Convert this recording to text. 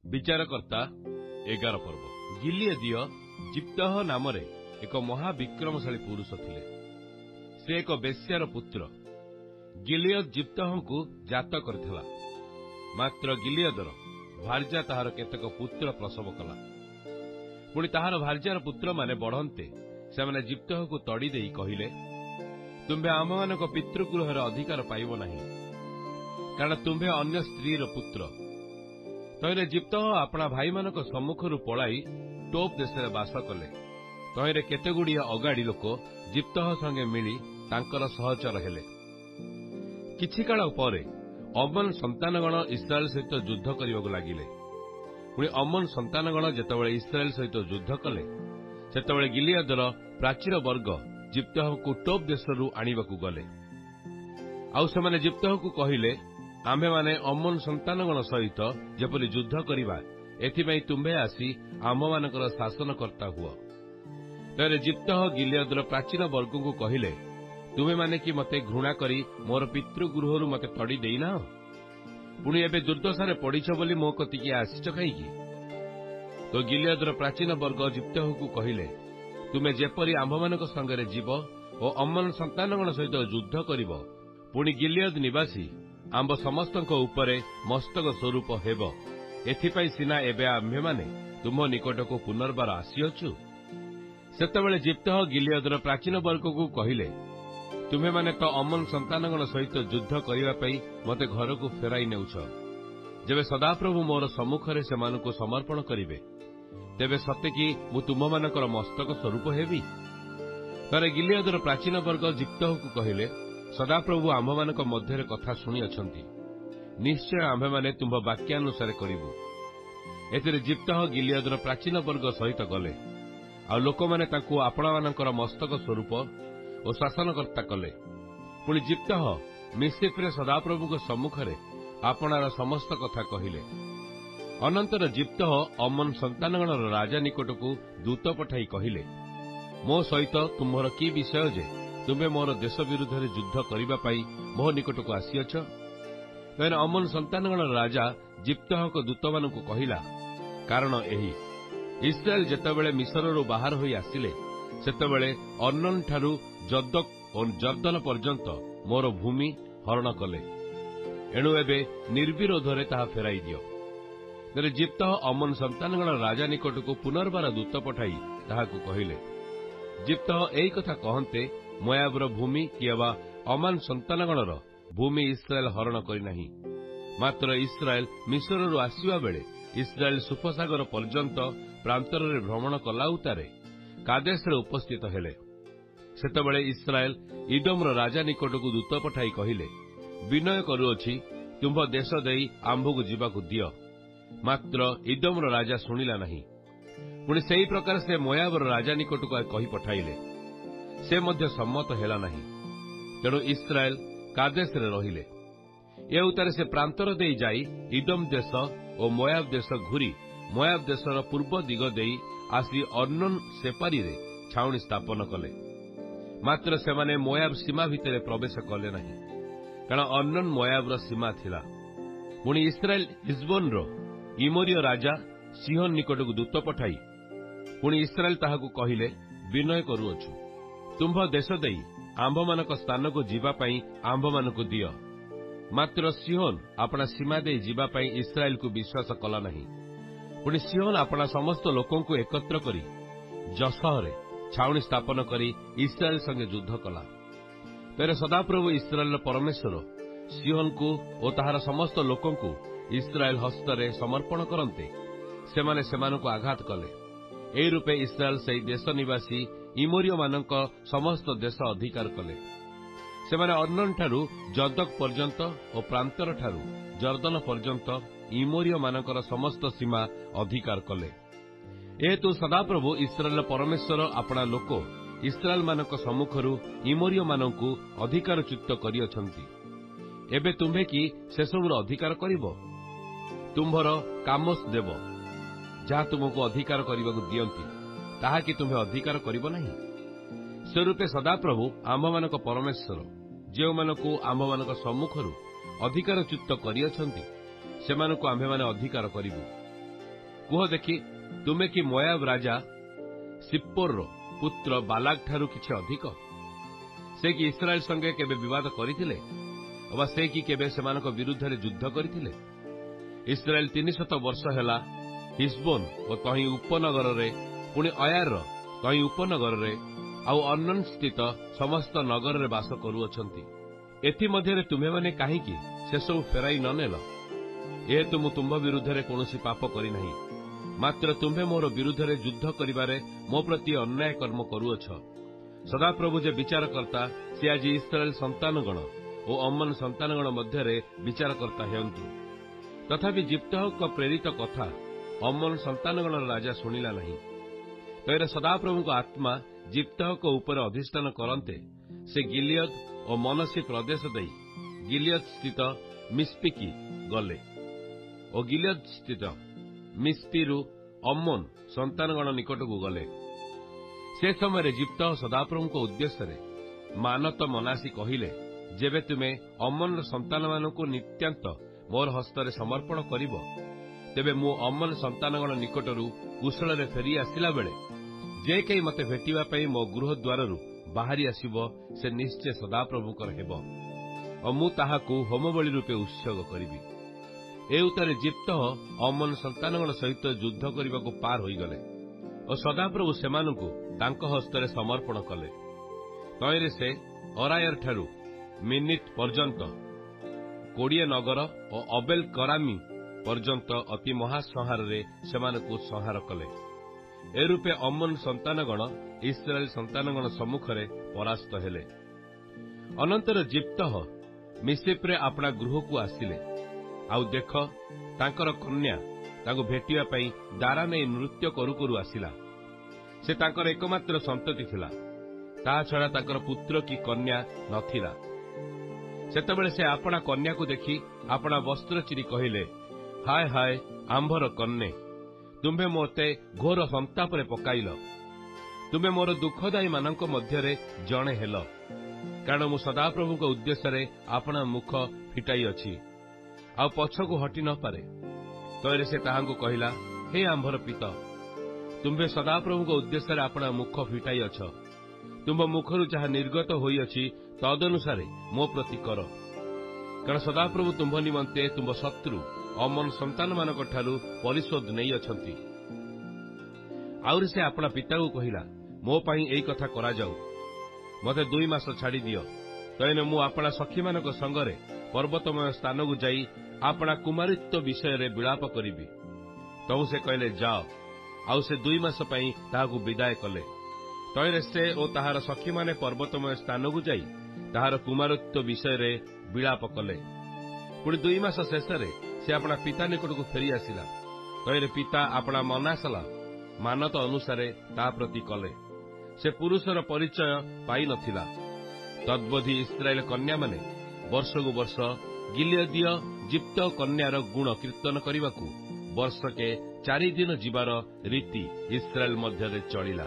विचारकर्ता 11 पर्व गिलियदीय जिप्तह नाम एक महाविक्रमशाली पुरुष थिले। से एक बेश्यार पुत्र गिलियद जिप्तह को जात करथिला। मात्र गिलियदर भार्या ताहार केतक पुत्र प्रसव कला। पुणी ताहार भार्यार पुत्र माने बढ़ंते से माने जिप्तह को तड़ी देई कहिले, तुम्भे आममानक पितृगृहर अधिकार पाइब नाही, कारण तुम्भे अन्य स्त्रीर पुत्र। तहिरे जिप्तह आपणा भाई मानक सम्मुखରୁ पलाई टोप देशरे बास कले। तहिरे केतेगुड़िया अगाड़ी लोक जिप्तह संगे मिली तांकर सहचर हेले। किछि काल परे अमन संतानगण इस्राएल सहित युद्ध करबाक लागिले। पुणी अमन संतानगण जेतेबेले इस्राएल सहित युद्ध कले, सेतेबेले गिलियदर प्राचीर वर्ग जिप्तह को टोप देशरू आनिबाकू गले। आउ सेमाने जिप्तह को कहिले, आम्भे माने अमन संतानगण सहित जेपरि युद्ध करिबा, एथिबाई तुम्भे आसी आम्भमानकर शासनकर्ता हुओ। तरे जिप्तह गिलियदर प्राचीन वर्ग को कहिले, तुमे माने कि मते घृणा करी मोर पितृगृहरु मते तड़ी देइना, पुणी एबे दुर्दशारे पड़िछ बोली मो कतिकी आसीछ काईकी? तो गिलियदर प्राचीन वर्ग जिप्तह को कहिले, तुमे जेपरि आम्भमानक संगरे जीव ओ अमन संतानगण सहित युद्ध करिब, पुणी गिलियद निवासी आंब समस्तक उपरे मस्तक स्वरूप हेब, एथिपाई सिना एबे आम्भे माने तुम निकट को पुनर्बार आसीअछु। सेतेबेले जिप्तह गिलियदर प्राचीन वर्ग को कहिले, तुम्हे माने तो अमन संतानगण सहित युद्ध करिबा पई मते घर को फेराई नेउछ। जेबे सदाप्रभु मोर सम्मुखरे सेमानकु समर्पण करिवे, तेबे सते कि मु तुममानकर मस्तक स्वरूप हेबी? तरे गिलियदर प्राचीन वर्ग जिप्तह को कहिले, सदाप्रभु आम्भमानक मध्यरे कथा शुणी अछंती, निश्चय आम्भे माने तुम वाक्यानुसार करिबु। एथिरे जिप्तह गिलियदर प्राचीन वर्ग सहित गले, आ लोक माने ताकू आपणामानकर मस्तक स्वरूप और शासनकर्ता कले। पुणी जिप्तह मिस्रिप्रे सदाप्रभुक सम्मुखरे आपणार समस्त कथा कहिले। अनंतर जिप्तह अमन संतानगणर राजा निकटकू दूत पठाई कहिले, मो सहित तुम्हर की विषय जे तुम्हें मोर देश विरुद्ध युद्ध करने मो निकट को आसीअछ? तेन अमन संतानगण राजा जिप्तह को दूत मान कहला, कारण एही, इस्राएल जेतेबेले मिस्ररू बाहर होई आसिले, सेतेबेले अर्नन ठारू जद्दक और जर्दन पर्यंत मोर भूमि हरण कले। एणु एबे निर्विरोधरे ताहा फेराई दियो। तेरे जिप्तह अमन संतानगण राजा निकट को पुनर्बार दूत पठाई ताहाकू कहिले। जिप्तह एई कथा कहन्ते मोयाबर भूमि किएबा अमान संतानगणर भूमि इस्राएल हरण करिनाही, मात्र इस्राएल मिस्ररू आसिबा बेले इस्राएल सुफसागर पर्यंत प्रांतरे भ्रमण कला उतारे कादेशरे उपस्थित हेले। सेतेबेले इस्राएल इदोमर राजा निकटकू दूत पठाई कहिले, विनय करुअछि, तुंभ देश देई आंभकू जीवाकू दियो। मात्र इदोमर राजा शुणिला नाही। पुणी सेही प्रकार से मोयाबर राजा निकटकू कही पठाइले, से मध्य सम्मत हेला नाही। तेणु इस्राएल कादेशरे रहिले। ए उतारे से प्रांतर देई जाई इदम देश और मोयाब देश घुरी मोयाब देशर पूर्व दिग देई आसी अर्नन सेपारी रे छाउणी स्थापन कले। मात्र सेमाने मोयाब सीमा भितरे प्रवेश कले नाही, कारण अर्नन मोयाबर सीमा थिला। पुणी इस्राएल हिजबोनरो इमोरिय राजा सिहोन निकटकू दूत पठाई पुणी इस्राएल ताहाकू कहिले, विनय करुअछु, तुम्भ देश देई आंभमानक स्थान को जीवापाई आंभमानकू दियो। मात्र सिहोन अपना सीमा दे जीवापाई इस्राएल को विश्वास कला नहीं। पुणी सिहोन अपना समस्त लोकों को एकत्र करी जसहरे छाउणी स्थापन करी इस्राएल संगे युद्ध कला। तेरे सदाप्रभु इस्राएल परमेश्वर सिहोन को और ताहार समस्त लोकों को इस्राएल हस्तरे समर्पण करन्ते सेमाने सेमानकू आघात कले। एई रूपे इस्राएल सेई देश निवासी इमोरिय मानक समस्त देश अधिकार कले। सेमाने अर्नन ठारू जद्दक पर्यंत और प्रांतर ठारू जर्दन पर्यंत इमोरिय मानकर समस्त सीमा अधिकार कले। एहेतु सदाप्रभु इस्राएल परमेश्वर अपना लोक इस्राएल मानक सम्मुखरू इमोरिय मानकू अधिकारच्युत करिअछंती। एबे तुम्भे कि सेसबुर अधिकार करिब? तुम्भर कामोस देव जहा तुमको अधिकार करने दियंती, ताहा कि तुम्हें अधिकार करिब नाही? से रूपे सदाप्रभु आम्भमानक परमेश्वर जो मानकू आम्भमानक सम्मुखरू अधिकारच्युत करिअछंती, सेमानकू आम्भेमाने अधिकार करिबु। କୁହ ଦେଖି, ତୁମେ କି ମୋୟାବ ରାଜା ସିପ୍ପୋରର ପୁତ୍ର ବାଲାକ ଠାରୁ କିଛି ଅଧିକ? ସେ କି ଇସ୍ରାଏଲ ସଙ୍ଗେ କେବେ ବିବାଦ କରିଥିଲେ? ଅବା ସେ କି କେବେ ସେମାନଙ୍କ ବିରୁଦ୍ଧରେ ଯୁଦ୍ଧ କରିଥିଲେ? ଇସ୍ରାଏଲ 300 ବର୍ଷ ହେଲା ହିସବୋନ ଓ ତହିଁ ଉପନଗରରେ, ପୁଣି ଅୟାରର ତହିଁ ଉପନଗରରେ, ଆଉ ଅନନ ସ୍ଥିତ ସମସ୍ତ ନଗରରେ ବାସ କରୁଅଛନ୍ତି। ଏଥିମଧ୍ୟରେ ତୁମେମାନେ କାହିଁକି ସେସବୁ ଫେରାଇ ନ ନେଲ? ଯେହେତୁ ମୁଁ ତୁମ୍ଭ ବିରୁଦ୍ଧରେ କୌଣସି ପାପ କରିନାହିଁ, ମାତ୍ର ତୁମ୍ଭେ ମୋର ବିରୁଦ୍ଧରେ ଯୁଦ୍ଧ କରିବାରେ ମୋ ପ୍ରତି ଅନ୍ୟାୟ କର୍ମ କରୁଅଛ। ସଦାପ୍ରଭୁ ଯେ ବିଚାରକର୍ତ୍ତା, ସେ ଆଜି ଇସ୍ରାଏଲ ସନ୍ତାନଗଣ ଓ ଅମନ ସନ୍ତାନଗଣ ମଧ୍ୟରେ ବିଚାରକର୍ତ୍ତା ହେଉନ୍ତୁ। ତଥାପି ଜିପ୍ତହଙ୍କ ପ୍ରେରିତ କଥା ଅମନ ସନ୍ତାନଗଣର ରାଜା ଶୁଣିଲା ନାହିଁ। ତହିଁରେ ସଦାପ୍ରଭୁଙ୍କ ଆତ୍ମା ଜିପ୍ତହଙ୍କ ଉପରେ ଅଧିଷ୍ଠାନ କରନ୍ତେ ସେ ଗିଲିୟଦ ଓ ମନସେ ପ୍ରଦେଶ ଦେଇ ଗିଲିୟଦ ସ୍ଥିତ ମିସ୍ପିକି ଗଲେ ଓ ଗିଲିୟଦ ସ୍ଥିତ ମିସ୍ପିରୁ ଅମୋନ ସନ୍ତାନଗଣ ନିକଟକୁ ଗଲେ। ସେ ସମୟରେ ଜିପ୍ତହ ସଦାପ୍ରଭୁଙ୍କ ଉଦ୍ଦେଶ୍ୟରେ ମାନତ ମନାସି କହିଲେ, ଯେବେ ତୁମେ ଅମନର ସନ୍ତାନମାନଙ୍କୁ ନିତ୍ୟାନ୍ତ ମୋର ହସ୍ତରେ ସମର୍ପଣ କରିବ, ତେବେ ମୁଁ ଅମନ ସନ୍ତାନଗଣ ନିକଟରୁ କୁଶଳରେ ଫେରି ଆସିଲା ବେଳେ ଯେ କେହି ମୋତେ ଭେଟିବା ପାଇଁ ମୋ ଗୃହ ଦ୍ୱାରରୁ ବାହାରି ଆସିବ, ସେ ନିଶ୍ଚୟ ସଦାପ୍ରଭୁଙ୍କର ହେବ ଓ ମୁଁ ତାହାକୁ ହୋମବଳି ରୂପେ ଉତ୍ସର୍ଗ କରିବି। ଏ ଉତ୍ତାରେ ଜିପ୍ତହ ଅମନ ସନ୍ତାନଗଣ ସହିତ ଯୁଦ୍ଧ କରିବାକୁ ପାର ହୋଇଗଲେ ଓ ସଦାପ୍ରଭୁ ସେମାନଙ୍କୁ ତାଙ୍କ ହସ୍ତରେ ସମର୍ପଣ କଲେ। ତହିଁରେ ସେ ଅରାୟରଠାରୁ ମିନିଟ୍ ପର୍ଯ୍ୟନ୍ତ 20 ନଗର ଓ ଅବେଲ କରାମି ପର୍ଯ୍ୟନ୍ତ ଅତି ମହାସଂହାରରେ ସେମାନଙ୍କୁ ସଂହାର କଲେ। ଏ ରୂପେ ଅମନ ସନ୍ତାନଗଣ ଇସ୍ରାଏଲ ସନ୍ତାନଗଣ ସମ୍ମୁଖରେ ପରାସ୍ତ ହେଲେ। ଅନନ୍ତର ଜିପ୍ତହ ମିସିପ୍ରେ ଆପଣା ଗୃହକୁ ଆସିଲେ। ଆଉ ଦେଖ, ତାଙ୍କର କନ୍ୟା ତାଙ୍କୁ ଭେଟିବା ପାଇଁ ଦାରା ନେଇ ନୃତ୍ୟ କରୁ କରୁ ଆସିଲା। ସେ ତାଙ୍କର ଏକମାତ୍ର ସନ୍ତତି ଥିଲା, ତାହାଛଡ଼ା ତାଙ୍କର ପୁତ୍ର କି କନ୍ୟା ନଥିଲା। ସେତେବେଳେ ସେ ଆପଣା କନ୍ୟାକୁ ଦେଖି ଆପଣା ବସ୍ତ୍ର ଚିରି କହିଲେ, ହାୟ ହାୟ ଆମ୍ଭର କନ୍ୟା, ତୁମ୍ଭେ ମୋତେ ଘୋର ସନ୍ତାପରେ ପକାଇଲ। ତୁମେ ମୋର ଦୁଃଖଦାୟୀମାନଙ୍କ ମଧ୍ୟରେ ଜଣେ ହେଲ, କାରଣ ମୁଁ ସଦାପ୍ରଭୁଙ୍କ ଉଦ୍ଦେଶ୍ୟରେ ଆପଣା ମୁଖ ଫିଟାଇଅଛି, ଆଉ ପଛକୁ ହଟି ନ ପାରେ। ତହିଁରେ ସେ ତାହାଙ୍କୁ କହିଲା, ହେ ଆମ୍ଭର ପିତ, ତୁମ୍ଭେ ସଦାପ୍ରଭୁଙ୍କ ଉଦ୍ଦେଶ୍ୟରେ ଆପଣା ମୁଖ ଫିଟାଇଅଛ। ତୁମ୍ଭ ମୁଖରୁ ଯାହା ନିର୍ଗତ ହୋଇଅଛି ତଦନୁସାରେ ମୋ ପ୍ରତି କର, କାରଣ ସଦାପ୍ରଭୁ ତୁମ୍ଭ ନିମନ୍ତେ ତୁମ୍ଭ ଶତ୍ରୁ ଅମନ ସନ୍ତାନମାନଙ୍କଠାରୁ ପରିଶୋଧ ନେଇଅଛନ୍ତି। ଆହୁରି ସେ ଆପଣା ପିତାକୁ କହିଲା, ମୋ ପାଇଁ ଏଇ କଥା କରାଯାଉ, ମୋତେ 2 ମାସ ଛାଡ଼ିଦିଅ। ତହିଁରେ ମୁଁ ଆପଣା ସଖୀମାନଙ୍କ ସଙ୍ଗରେ ପର୍ବତମୟ ସ୍ଥାନକୁ ଯାଇ ଆପଣା କୁମାରିତ୍ୱ ବିଷୟରେ ବିଳାପ କରିବି। ତହୁ ସେ କହିଲେ, ଯାଅ। ଆଉ ସେ 2 ମାସ ପାଇଁ ତାହାକୁ ବିଦାୟ କଲେ। ତହିଁରେ ସେ ଓ ତାହାର ସଖୀମାନେ ପର୍ବତମୟ ସ୍ଥାନକୁ ଯାଇ ତାହାର କୁମାରତ୍ୱ ବିଷୟରେ ବିଳାପ କଲେ। ପୁଣି 2 ମାସ ଶେଷରେ ସେ ଆପଣା ପିତା ନିକଟକୁ ଫେରି ଆସିଲା। ତହିଁରେ ପିତା ଆପଣା ମନାସଲା ମାନତ ଅନୁସାରେ ତା ପ୍ରତି କଲେ। ସେ ପୁରୁଷର ପରିଚୟ ପାଇନଥିଲା। ତଦ୍ବଧି ଇସ୍ରାଏଲ କନ୍ୟାମାନେ ବର୍ଷକୁ ବର୍ଷ ଗିଲିୟଦୀୟ ଜିପ୍ତ କନ୍ୟାର ଗୁଣ କୀର୍ତ୍ତନ କରିବାକୁ ବର୍ଷକେ 4 ଦିନ ଯିବାର ରୀତି ଇସ୍ରାଏଲ ମଧ୍ୟରେ ଚଳିଲା।